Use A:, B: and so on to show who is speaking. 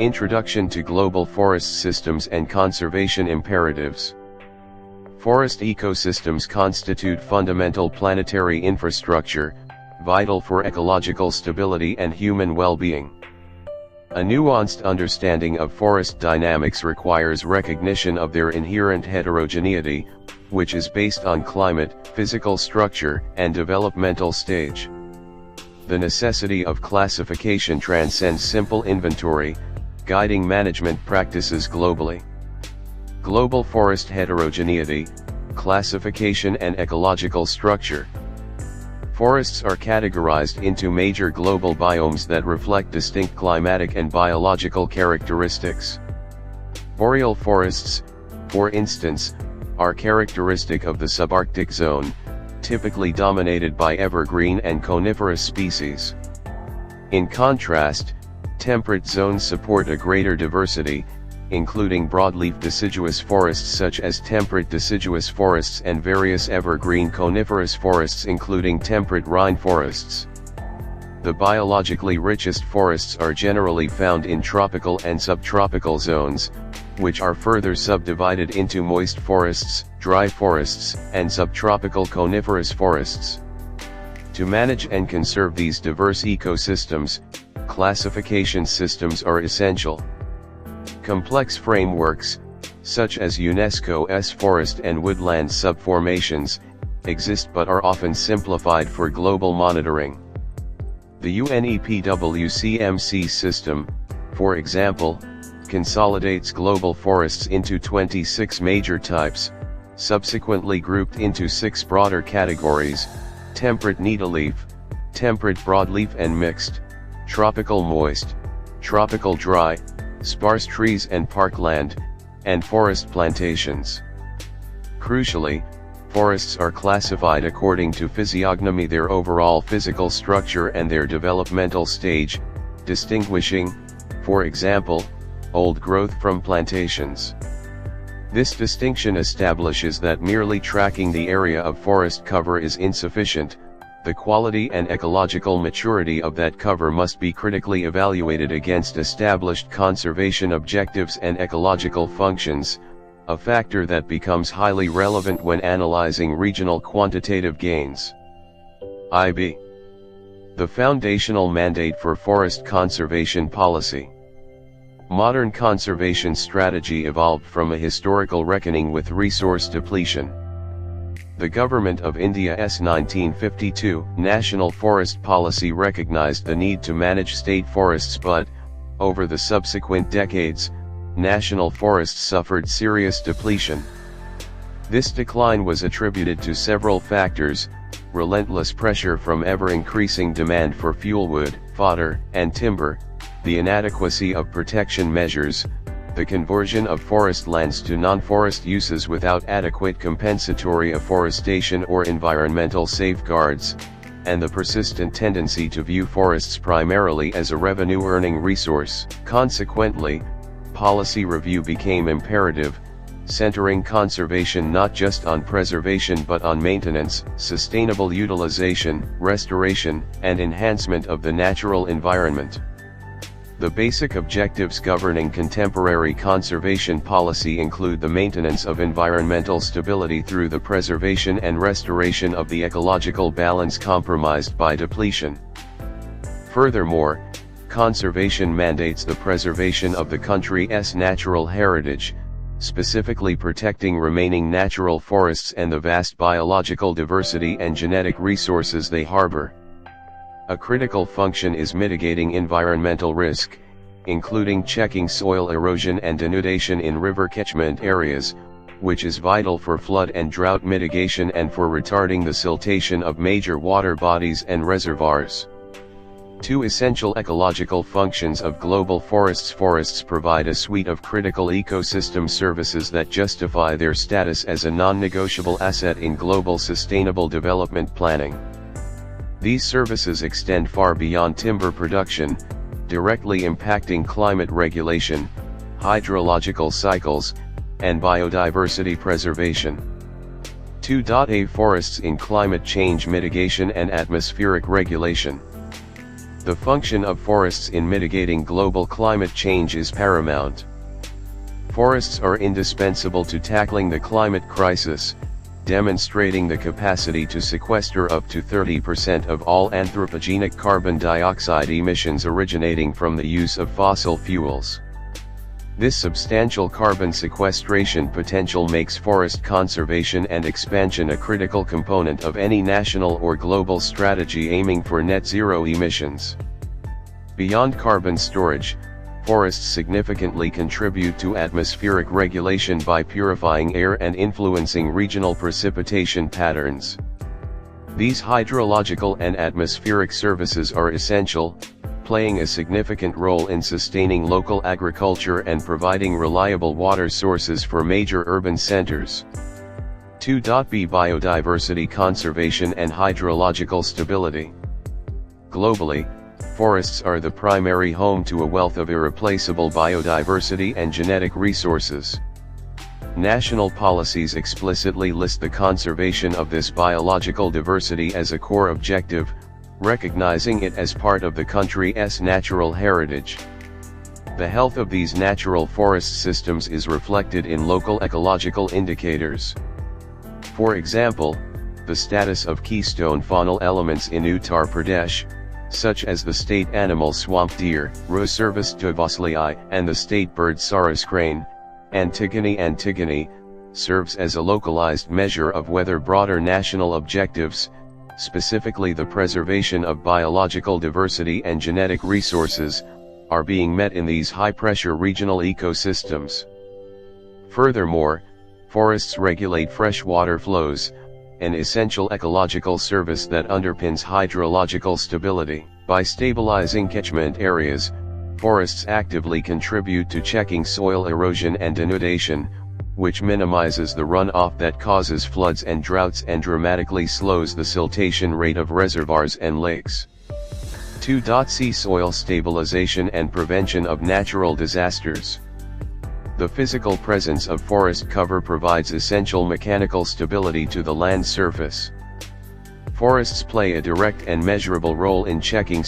A: Introduction to Global Forest Systems and Conservation Imperatives. Forest ecosystems constitute fundamental planetary infrastructure, vital for ecological stability and human well-being. A nuanced understanding of forest dynamics requires recognition of their inherent heterogeneity, which is based on climate, physical structure, and developmental stage. The necessity of classification transcends simple inventory, guiding management practices globally. Global forest heterogeneity, classification and ecological structure. Forests are categorized into major global biomes that reflect distinct climatic and biological characteristics. Boreal forests, for instance, are characteristic of the subarctic zone, typically dominated by evergreen and coniferous species. In contrast, temperate zones support a greater diversity, including broadleaf deciduous forests such as temperate deciduous forests and various evergreen coniferous forests including temperate rine forests. The biologically richest forests are generally found in tropical and subtropical zones, which are further subdivided into moist forests, dry forests, and subtropical coniferous forests. To manage and conserve these diverse ecosystems, classification systems are essential. Complex frameworks, such as UNESCO's forest and woodland subformations, exist but are often simplified for global monitoring. The UNEPWCMC system, for example, consolidates global forests into 26 major types, subsequently grouped into 6 broader categories: temperate needleleaf, temperate broadleaf and mixed, tropical moist, tropical dry, sparse trees and parkland, and forest plantations. Crucially, forests are classified according to physiognomy, their overall physical structure and their developmental stage, distinguishing, for example, old growth from plantations. This distinction establishes that merely tracking the area of forest cover is insufficient. The quality and ecological maturity of that cover must be critically evaluated against established conservation objectives and ecological functions, a factor that becomes highly relevant when analyzing regional quantitative gains. IB. The foundational mandate for forest conservation policy. Modern conservation strategy evolved from a historical reckoning with resource depletion. The Government of India's 1952 National Forest Policy recognized the need to manage state forests, but, over the subsequent decades, national forests suffered serious depletion. This decline was attributed to several factors: relentless pressure from ever-increasing demand for fuelwood, fodder, and timber, the inadequacy of protection measures, the conversion of forest lands to non-forest uses without adequate compensatory afforestation or environmental safeguards, and the persistent tendency to view forests primarily as a revenue-earning resource. Consequently, policy review became imperative, centering conservation not just on preservation but on maintenance, sustainable utilization, restoration, and enhancement of the natural environment. The basic objectives governing contemporary conservation policy include the maintenance of environmental stability through the preservation and restoration of the ecological balance compromised by depletion. Furthermore, conservation mandates the preservation of the country's natural heritage, specifically protecting remaining natural forests and the vast biological diversity and genetic resources they harbor. A critical function is mitigating environmental risk, including checking soil erosion and denudation in river catchment areas, which is vital for flood and drought mitigation and for retarding the siltation of major water bodies and reservoirs. 2 essential ecological functions of global forests. Forests provide a suite of critical ecosystem services that justify their status as a non-negotiable asset in global sustainable development planning. These services extend far beyond timber production, directly impacting climate regulation, hydrological cycles, and biodiversity preservation. 2. Forests in climate change mitigation and atmospheric regulation. The function of forests in mitigating global climate change is paramount. Forests are indispensable to tackling the climate crisis, demonstrating the capacity to sequester up to 30% of all anthropogenic carbon dioxide emissions originating from the use of fossil fuels. This substantial carbon sequestration potential makes forest conservation and expansion a critical component of any national or global strategy aiming for net zero emissions. Beyond carbon storage, forests significantly contribute to atmospheric regulation by purifying air and influencing regional precipitation patterns. These hydrological and atmospheric services are essential, playing a significant role in sustaining local agriculture and providing reliable water sources for major urban centers. 2.b Biodiversity conservation and hydrological stability. Globally, forests are the primary home to a wealth of irreplaceable biodiversity and genetic resources. National policies explicitly list the conservation of this biological diversity as a core objective, recognizing it as part of the country's natural heritage. The health of these natural forest systems is reflected in local ecological indicators. For example, the status of keystone faunal elements in Uttar Pradesh, such as the state animal swamp deer, Rocervus tovoslii, and the state bird sarus crane, Antigone, serves as a localized measure of whether broader national objectives, specifically the preservation of biological diversity and genetic resources, are being met in these high-pressure regional ecosystems. Furthermore, forests regulate freshwater flows, an essential ecological service that underpins hydrological stability. By stabilizing catchment areas, forests actively contribute to checking soil erosion and denudation, which minimizes the runoff that causes floods and droughts and dramatically slows the siltation rate of reservoirs and lakes. 2.c Soil stabilization and prevention of natural disasters. The physical presence of forest cover provides essential mechanical stability to the land surface. Forests play a direct and measurable role in checking